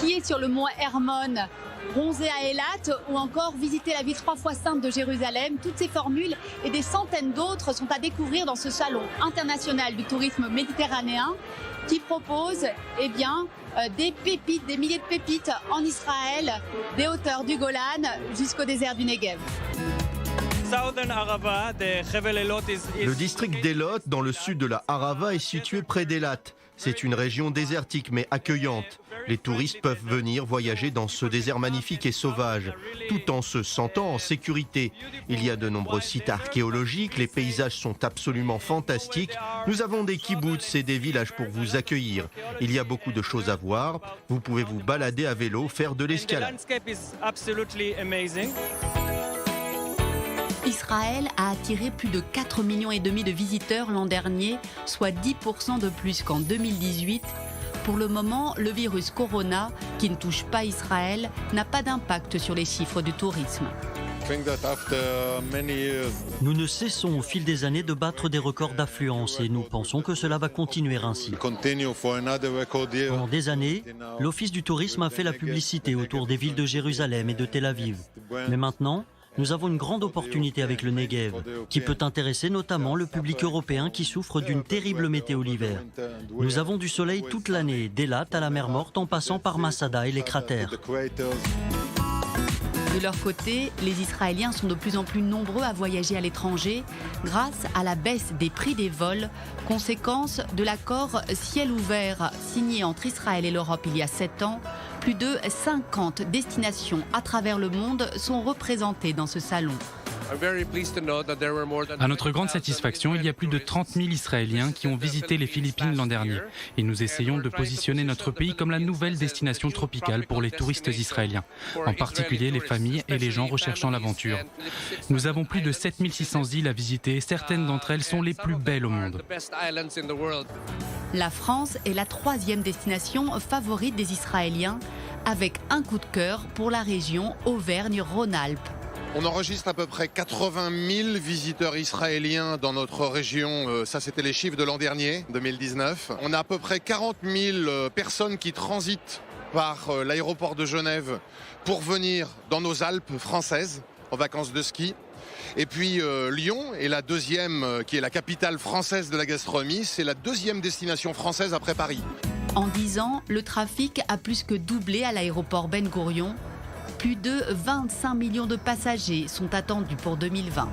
skier sur le mont Hermon, bronzer à Eilat ou encore visiter la ville 3 fois sainte de Jérusalem. Toutes ces formules et des centaines d'autres sont à découvrir dans ce salon international du tourisme méditerranéen qui propose des pépites, des milliers de pépites en Israël, des hauteurs du Golan jusqu'au désert du Negev. Le district d'Eilot, dans le sud de la Arava, est situé près d'Eilat. C'est une région désertique mais accueillante. Les touristes peuvent venir voyager dans ce désert magnifique et sauvage, tout en se sentant en sécurité. Il y a de nombreux sites archéologiques, les paysages sont absolument fantastiques. Nous avons des kibboutz et des villages pour vous accueillir. Il y a beaucoup de choses à voir. Vous pouvez vous balader à vélo, faire de l'escalade. Israël a attiré plus de 4,5 millions de visiteurs l'an dernier, soit 10% de plus qu'en 2018. Pour le moment, le virus Corona, qui ne touche pas Israël, n'a pas d'impact sur les chiffres du tourisme. Nous ne cessons au fil des années de battre des records d'affluence et nous pensons que cela va continuer ainsi. Pendant des années, l'Office du tourisme a fait la publicité autour des villes de Jérusalem et de Tel Aviv. Mais maintenant, nous avons une grande opportunité avec le Negev, qui peut intéresser notamment le public européen qui souffre d'une terrible météo l'hiver. Nous avons du soleil toute l'année, d'Eilat à la mer Morte en passant par Masada et les cratères. De leur côté, les Israéliens sont de plus en plus nombreux à voyager à l'étranger grâce à la baisse des prix des vols, conséquence de l'accord ciel ouvert signé entre Israël et l'Europe il y a 7 ans. Plus de 50 destinations à travers le monde sont représentées dans ce salon. À notre grande satisfaction, il y a plus de 30 000 Israéliens qui ont visité les Philippines l'an dernier. Et nous essayons de positionner notre pays comme la nouvelle destination tropicale pour les touristes israéliens, en particulier les familles et les gens recherchant l'aventure. Nous avons plus de 7 600 îles à visiter et certaines d'entre elles sont les plus belles au monde. La France est la 3e destination favorite des Israéliens, avec un coup de cœur pour la région Auvergne-Rhône-Alpes. On enregistre à peu près 80 000 visiteurs israéliens dans notre région. Ça, c'était les chiffres de l'an dernier, 2019. On a à peu près 40 000 personnes qui transitent par l'aéroport de Genève pour venir dans nos Alpes françaises en vacances de ski. Et puis Lyon est la deuxième, qui est la capitale française de la gastronomie. C'est la 2e destination française après Paris. En 10 ans, le trafic a plus que doublé à l'aéroport Ben Gourion. Plus de 25 millions de passagers sont attendus pour 2020.